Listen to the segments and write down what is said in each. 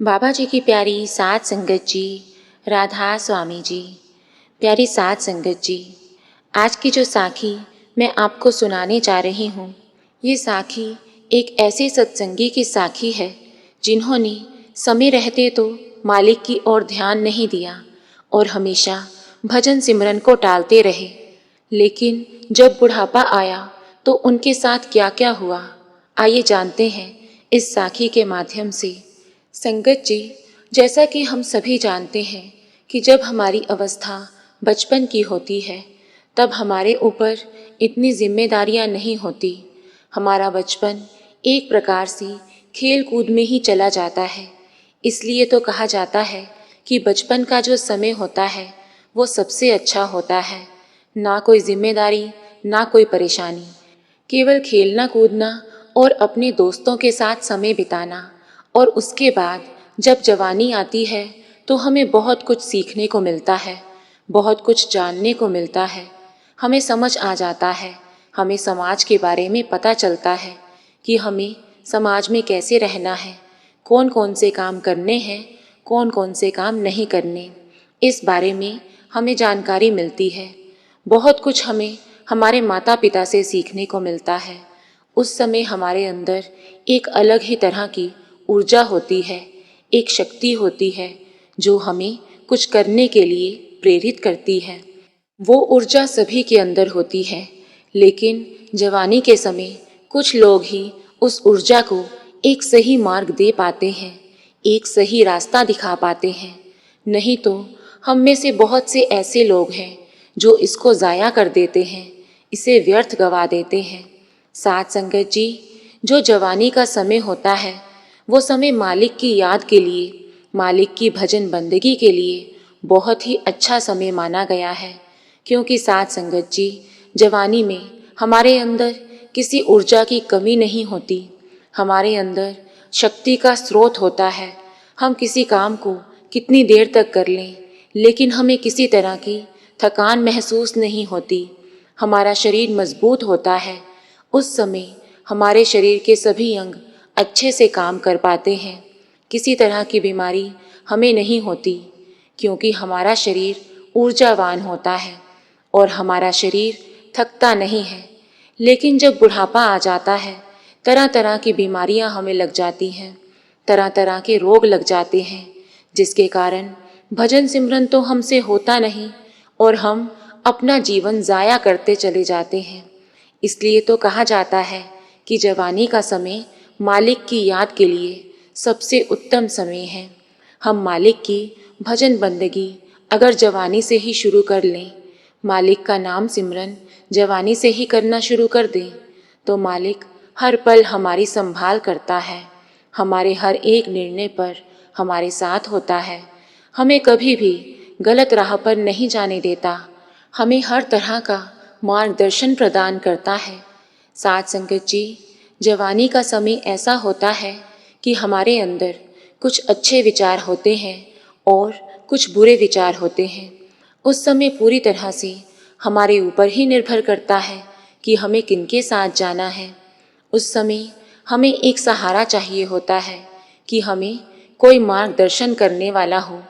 बाबा जी की प्यारी सात संगत जी, राधा स्वामी जी। प्यारी सात संगत जी, आज की जो साखी मैं आपको सुनाने जा रही हूँ, ये साखी एक ऐसे सत्संगी की साखी है जिन्होंने समय रहते तो मालिक की ओर ध्यान नहीं दिया और हमेशा भजन सिमरन को टालते रहे। लेकिन जब बुढ़ापा आया तो उनके साथ क्या क्या हुआ, आइए जानते हैं इस साखी के माध्यम से। संगत जी, जैसा कि हम सभी जानते हैं कि जब हमारी अवस्था बचपन की होती है तब हमारे ऊपर इतनी जिम्मेदारियां नहीं होती। हमारा बचपन एक प्रकार से खेल कूद में ही चला जाता है। इसलिए तो कहा जाता है कि बचपन का जो समय होता है वो सबसे अच्छा होता है। ना कोई जिम्मेदारी, ना कोई परेशानी, केवल खेलना कूदना और अपने दोस्तों के साथ समय बिताना। और उसके बाद जब जवानी आती है तो हमें बहुत कुछ सीखने को मिलता है, बहुत कुछ जानने को मिलता है। हमें समझ आ जाता है, हमें समाज के बारे में पता चलता है कि हमें समाज में कैसे रहना है, कौन कौन से काम करने हैं, कौन कौन से काम नहीं करने, इस बारे में हमें जानकारी मिलती है। बहुत कुछ हमें हमारे माता पिता से सीखने को मिलता है। उस समय हमारे अंदर एक अलग ही तरह की ऊर्जा होती है, एक शक्ति होती है जो हमें कुछ करने के लिए प्रेरित करती है। वो ऊर्जा सभी के अंदर होती है, लेकिन जवानी के समय कुछ लोग ही उस ऊर्जा को एक सही मार्ग दे पाते हैं, एक सही रास्ता दिखा पाते हैं। नहीं तो हम में से बहुत से ऐसे लोग हैं जो इसको ज़ाया कर देते हैं, इसे व्यर्थ गवा देते हैं। साथ संगत जी, जो जवानी का समय होता है वो समय मालिक की याद के लिए, मालिक की भजन बंदगी के लिए बहुत ही अच्छा समय माना गया है। क्योंकि साथ संगत जी, जवानी में हमारे अंदर किसी ऊर्जा की कमी नहीं होती, हमारे अंदर शक्ति का स्रोत होता है। हम किसी काम को कितनी देर तक कर लें, लेकिन हमें किसी तरह की थकान महसूस नहीं होती। हमारा शरीर मजबूत होता है। उस समय हमारे शरीर के सभी अंग अच्छे से काम कर पाते हैं। किसी तरह की बीमारी हमें नहीं होती, क्योंकि हमारा शरीर ऊर्जावान होता है और हमारा शरीर थकता नहीं है। लेकिन जब बुढ़ापा आ जाता है, तरह तरह की बीमारियां हमें लग जाती हैं, तरह तरह के रोग लग जाते हैं, जिसके कारण भजन सिमरन तो हमसे होता नहीं और हम अपना जीवन ज़ाया करते चले जाते हैं। इसलिए तो कहा जाता है कि जवानी का समय मालिक की याद के लिए सबसे उत्तम समय है। हम मालिक की भजन बंदगी अगर जवानी से ही शुरू कर लें, मालिक का नाम सिमरन जवानी से ही करना शुरू कर दें, तो मालिक हर पल हमारी संभाल करता है, हमारे हर एक निर्णय पर हमारे साथ होता है, हमें कभी भी गलत राह पर नहीं जाने देता, हमें हर तरह का मार्गदर्शन प्रदान करता है। साथ संगत जी, जवानी का समय ऐसा होता है कि हमारे अंदर कुछ अच्छे विचार होते हैं और कुछ बुरे विचार होते हैं। उस समय पूरी तरह से हमारे ऊपर ही निर्भर करता है कि हमें किनके साथ जाना है। उस समय हमें एक सहारा चाहिए होता है कि हमें कोई मार्गदर्शन करने वाला हो।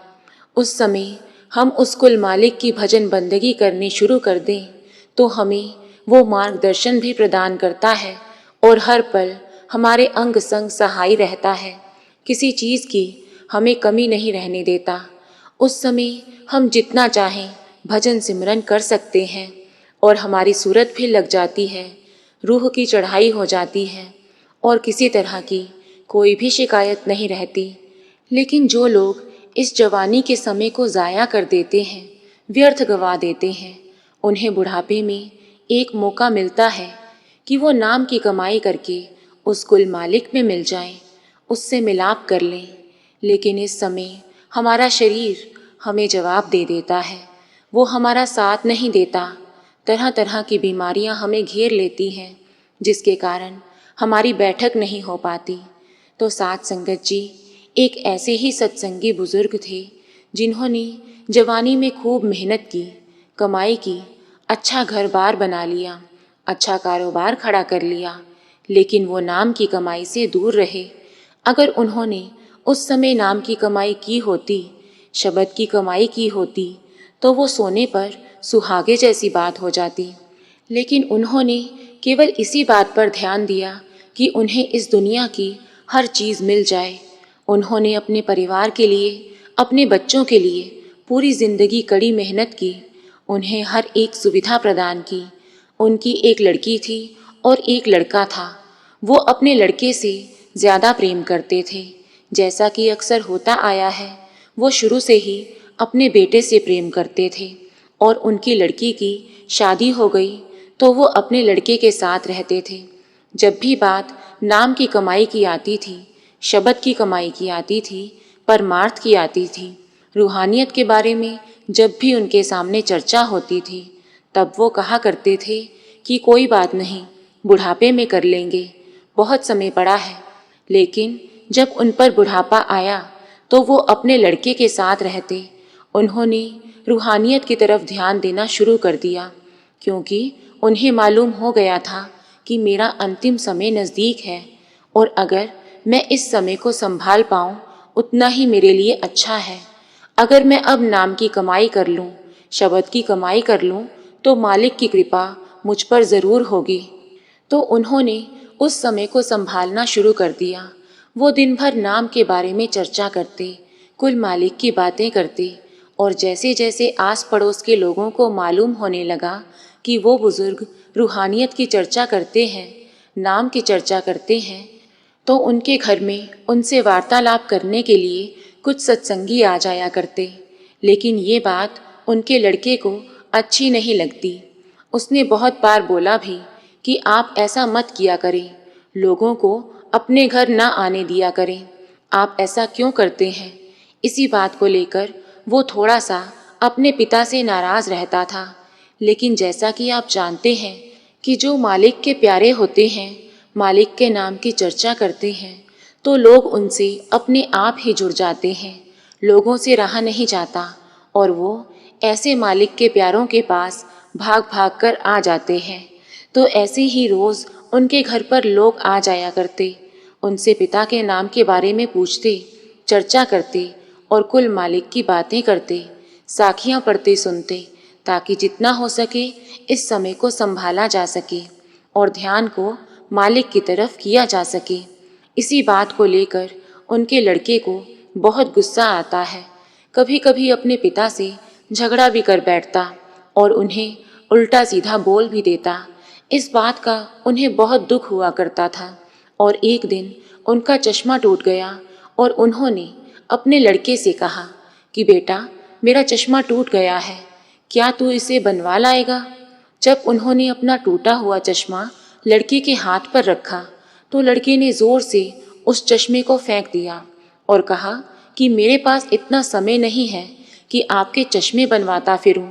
उस समय हम उस कुल मालिक की भजन बंदगी करनी शुरू कर दें तो हमें वो मार्गदर्शन भी प्रदान करता है और हर पल हमारे अंग संग सहाय रहता है, किसी चीज़ की हमें कमी नहीं रहने देता। उस समय हम जितना चाहें भजन सिमरन कर सकते हैं और हमारी सूरत भी लग जाती है, रूह की चढ़ाई हो जाती है और किसी तरह की कोई भी शिकायत नहीं रहती। लेकिन जो लोग इस जवानी के समय को ज़ाया कर देते हैं, व्यर्थ गवा देते हैं, उन्हें बुढ़ापे में एक मौका मिलता है कि वो नाम की कमाई करके उस कुल मालिक में मिल जाएं, उससे मिलाप कर लें। लेकिन इस समय हमारा शरीर हमें जवाब दे देता है, वो हमारा साथ नहीं देता। तरह तरह की बीमारियां हमें घेर लेती हैं, जिसके कारण हमारी बैठक नहीं हो पाती। तो साथ संगत जी, एक ऐसे ही सत्संगी बुजुर्ग थे जिन्होंने जवानी में खूब मेहनत की, कमाई की, अच्छा घर बार बना लिया, अच्छा कारोबार खड़ा कर लिया, लेकिन वो नाम की कमाई से दूर रहे। अगर उन्होंने उस समय नाम की कमाई की होती, शब्द की कमाई की होती, तो वो सोने पर सुहागे जैसी बात हो जाती। लेकिन उन्होंने केवल इसी बात पर ध्यान दिया कि उन्हें इस दुनिया की हर चीज़ मिल जाए। उन्होंने अपने परिवार के लिए, अपने बच्चों के लिए पूरी जिंदगी कड़ी मेहनत की, उन्हें हर एक सुविधा प्रदान की। उनकी एक लड़की थी और एक लड़का था। वो अपने लड़के से ज़्यादा प्रेम करते थे। जैसा कि अक्सर होता आया है, वो शुरू से ही अपने बेटे से प्रेम करते थे और उनकी लड़की की शादी हो गई तो वो अपने लड़के के साथ रहते थे। जब भी बात नाम की कमाई की आती थी, शब्द की कमाई की आती थी, परमार्थ की आती थी, रूहानियत के बारे में जब भी उनके सामने चर्चा होती थी, तब वो कहा करते थे कि कोई बात नहीं, बुढ़ापे में कर लेंगे, बहुत समय पड़ा है। लेकिन जब उन पर बुढ़ापा आया तो वो अपने लड़के के साथ रहते। उन्होंने रूहानियत की तरफ ध्यान देना शुरू कर दिया, क्योंकि उन्हें मालूम हो गया था कि मेरा अंतिम समय नज़दीक है और अगर मैं इस समय को संभाल पाऊँ उतना ही मेरे लिए अच्छा है। अगर मैं अब नाम की कमाई कर लूँ, शब्द की कमाई कर लूँ, तो मालिक की कृपा मुझ पर ज़रूर होगी। तो उन्होंने उस समय को संभालना शुरू कर दिया। वो दिन भर नाम के बारे में चर्चा करते, कुल मालिक की बातें करते और जैसे जैसे आस पड़ोस के लोगों को मालूम होने लगा कि वो बुज़ुर्ग रूहानियत की चर्चा करते हैं, नाम की चर्चा करते हैं, तो उनके घर में उनसे वार्तालाप करने के लिए कुछ सत्संगी आ जाया करते। लेकिन ये बात उनके लड़के को अच्छी नहीं लगती। उसने बहुत बार बोला भी कि आप ऐसा मत किया करें, लोगों को अपने घर ना आने दिया करें, आप ऐसा क्यों करते हैं। इसी बात को लेकर वो थोड़ा सा अपने पिता से नाराज़ रहता था। लेकिन जैसा कि आप जानते हैं कि जो मालिक के प्यारे होते हैं, मालिक के नाम की चर्चा करते हैं, तो लोग उनसे अपने आप ही जुड़ जाते हैं, लोगों से रहा नहीं जाता और वो ऐसे मालिक के प्यारों के पास भाग भाग कर आ जाते हैं। तो ऐसे ही रोज़ उनके घर पर लोग आ जाया करते, उनसे पिता के नाम के बारे में पूछते, चर्चा करते और कुल मालिक की बातें करते, साखियाँ पढ़ते सुनते, ताकि जितना हो सके इस समय को संभाला जा सके और ध्यान को मालिक की तरफ किया जा सके। इसी बात को लेकर उनके लड़के को बहुत गुस्सा आता है। कभी कभी अपने पिता से झगड़ा भी कर बैठता और उन्हें उल्टा सीधा बोल भी देता। इस बात का उन्हें बहुत दुख हुआ करता था और एक दिन उनका चश्मा टूट गया और उन्होंने अपने लड़के से कहा कि बेटा, मेरा चश्मा टूट गया है, क्या तू इसे बनवा लाएगा। जब उन्होंने अपना टूटा हुआ चश्मा लड़के के हाथ पर रखा तो लड़के ने ज़ोर से उस चश्मे को फेंक दिया और कहा कि मेरे पास इतना समय नहीं है कि आपके चश्मे बनवाता फिरूं,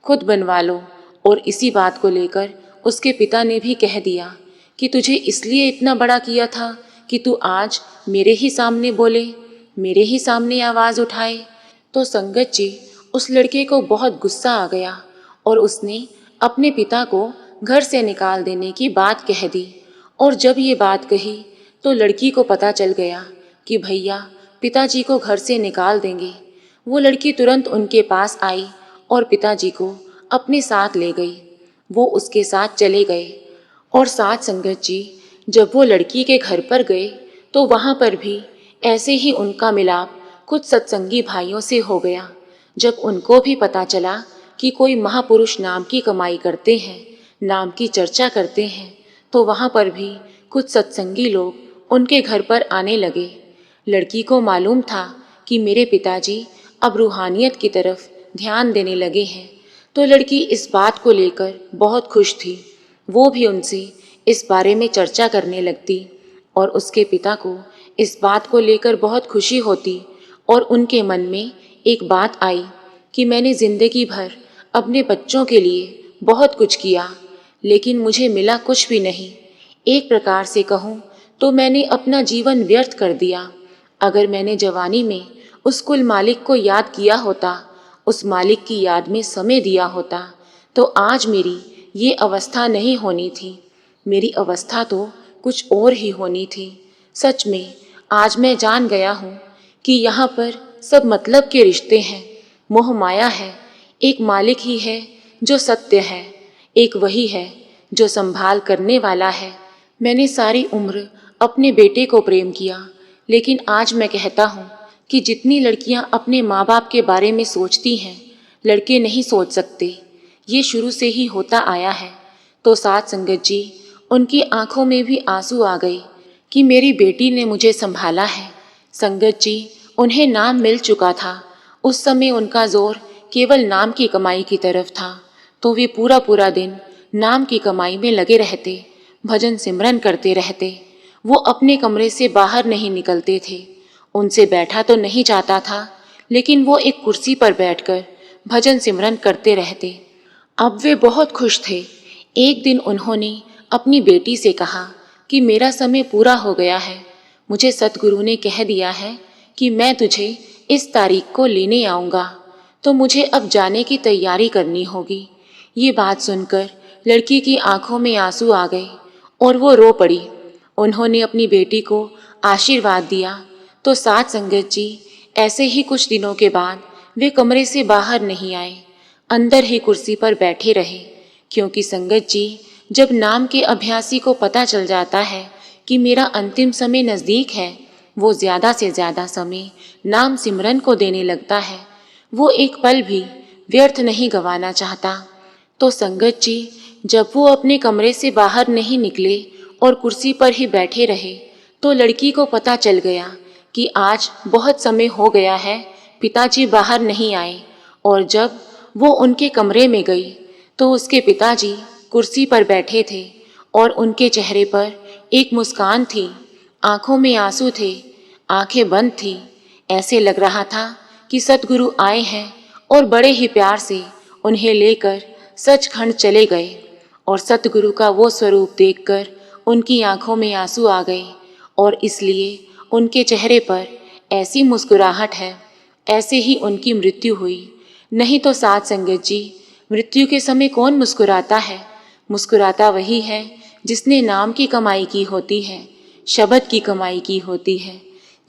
खुद बनवा लो। और इसी बात को लेकर उसके पिता ने भी कह दिया कि तुझे इसलिए इतना बड़ा किया था कि तू आज मेरे ही सामने बोले, मेरे ही सामने आवाज़ उठाए। तो संगत जी, उस लड़के को बहुत गुस्सा आ गया और उसने अपने पिता को घर से निकाल देने की बात कह दी। और जब ये बात कही तो लड़की को पता चल गया कि भैया पिताजी को घर से निकाल देंगे। वो लड़की तुरंत उनके पास आई और पिताजी को अपने साथ ले गई। वो उसके साथ चले गए और साथ संगत जी, जब वो लड़की के घर पर गए तो वहाँ पर भी ऐसे ही उनका मिलाप कुछ सत्संगी भाइयों से हो गया। जब उनको भी पता चला कि कोई महापुरुष नाम की कमाई करते हैं, नाम की चर्चा करते हैं, तो वहाँ पर भी कुछ सत्संगी लोग उनके घर पर आने लगे। लड़की को मालूम था कि मेरे पिताजी अब रूहानियत की तरफ ध्यान देने लगे हैं, तो लड़की इस बात को लेकर बहुत खुश थी। वो भी उनसे इस बारे में चर्चा करने लगती और उसके पिता को इस बात को लेकर बहुत खुशी होती और उनके मन में एक बात आई कि मैंने ज़िंदगी भर अपने बच्चों के लिए बहुत कुछ किया, लेकिन मुझे मिला कुछ भी नहीं। एक प्रकार से कहूँ तो मैंने अपना जीवन व्यर्थ कर दिया। अगर मैंने जवानी में उस कुल मालिक को याद किया होता, उस मालिक की याद में समय दिया होता, तो आज मेरी ये अवस्था नहीं होनी थी। मेरी अवस्था तो कुछ और ही होनी थी। सच में आज मैं जान गया हूँ कि यहाँ पर सब मतलब के रिश्ते हैं, मोह माया है। एक मालिक ही है जो सत्य है, एक वही है जो संभाल करने वाला है। मैंने सारी उम्र अपने बेटे को प्रेम किया, लेकिन आज मैं कहता हूँ कि जितनी लड़कियाँ अपने माँ बाप के बारे में सोचती हैं, लड़के नहीं सोच सकते। ये शुरू से ही होता आया है। तो साथ संगत जी, उनकी आंखों में भी आंसू आ गए कि मेरी बेटी ने मुझे संभाला है। संगत जी, उन्हें नाम मिल चुका था। उस समय उनका जोर केवल नाम की कमाई की तरफ था, तो वे पूरा पूरा दिन नाम की कमाई में लगे रहते, भजन सिमरन करते रहते। वो अपने कमरे से बाहर नहीं निकलते थे। उनसे बैठा तो नहीं जाता था, लेकिन वो एक कुर्सी पर बैठकर भजन सिमरन करते रहते। अब वे बहुत खुश थे। एक दिन उन्होंने अपनी बेटी से कहा कि मेरा समय पूरा हो गया है। मुझे सतगुरु ने कह दिया है कि मैं तुझे इस तारीख को लेने आऊँगा, तो मुझे अब जाने की तैयारी करनी होगी। ये बात सुनकर लड़की की आंखों में आंसू आ गए और वो रो पड़ी। उन्होंने अपनी बेटी को आशीर्वाद दिया। तो साथ संगत जी, ऐसे ही कुछ दिनों के बाद वे कमरे से बाहर नहीं आए, अंदर ही कुर्सी पर बैठे रहे। क्योंकि संगत जी, जब नाम के अभ्यासी को पता चल जाता है कि मेरा अंतिम समय नज़दीक है, वो ज़्यादा से ज़्यादा समय नाम सिमरन को देने लगता है। वो एक पल भी व्यर्थ नहीं गंवाना चाहता। तो संगत जी, जब वो अपने कमरे से बाहर नहीं निकले और कुर्सी पर ही बैठे रहे, तो लड़की को पता चल गया कि आज बहुत समय हो गया है, पिताजी बाहर नहीं आए। और जब वो उनके कमरे में गई, तो उसके पिताजी कुर्सी पर बैठे थे और उनके चेहरे पर एक मुस्कान थी, आंखों में आंसू थे, आंखें बंद थी। ऐसे लग रहा था कि सतगुरु आए हैं और बड़े ही प्यार से उन्हें लेकर सचखंड चले गए। और सतगुरु का वो स्वरूप देखकर उनकी आंखों में आंसू आ गए और इसलिए उनके चेहरे पर ऐसी मुस्कुराहट है, ऐसे ही उनकी मृत्यु हुई। नहीं तो साथ संगत जी, मृत्यु के समय कौन मुस्कुराता है? मुस्कुराता वही है जिसने नाम की कमाई की होती है, शब्द की कमाई की होती है,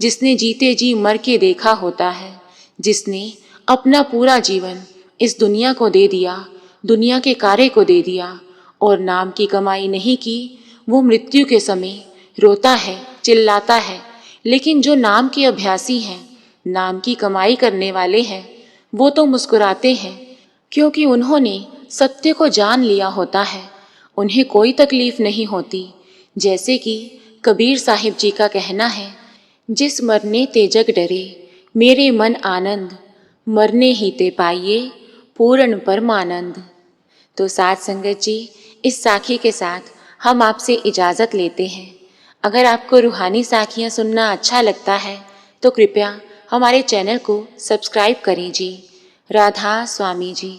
जिसने जीते जी मर के देखा होता है, जिसने अपना पूरा जीवन इस दुनिया को दे दिया, दुनिया के कार्य को दे दिया और नाम की कमाई नहीं की। वो मृत्यु के समय रोता है, चिल्लाता है। लेकिन जो नाम के अभ्यासी हैं, नाम की कमाई करने वाले हैं, वो तो मुस्कुराते हैं, क्योंकि उन्होंने सत्य को जान लिया होता है। उन्हें कोई तकलीफ नहीं होती। जैसे कि कबीर साहिब जी का कहना है, जिस मरने ते जग डरे, मेरे मन आनंद, मरने ही ते पाइए पूर्ण परमानंद। तो साथ संगत जी, इस साखी के साथ हम आपसे इजाज़त लेते हैं। अगर आपको रूहानी साखियाँ सुनना अच्छा लगता है, तो कृपया हमारे चैनल को सब्सक्राइब करें जी। राधा स्वामी जी।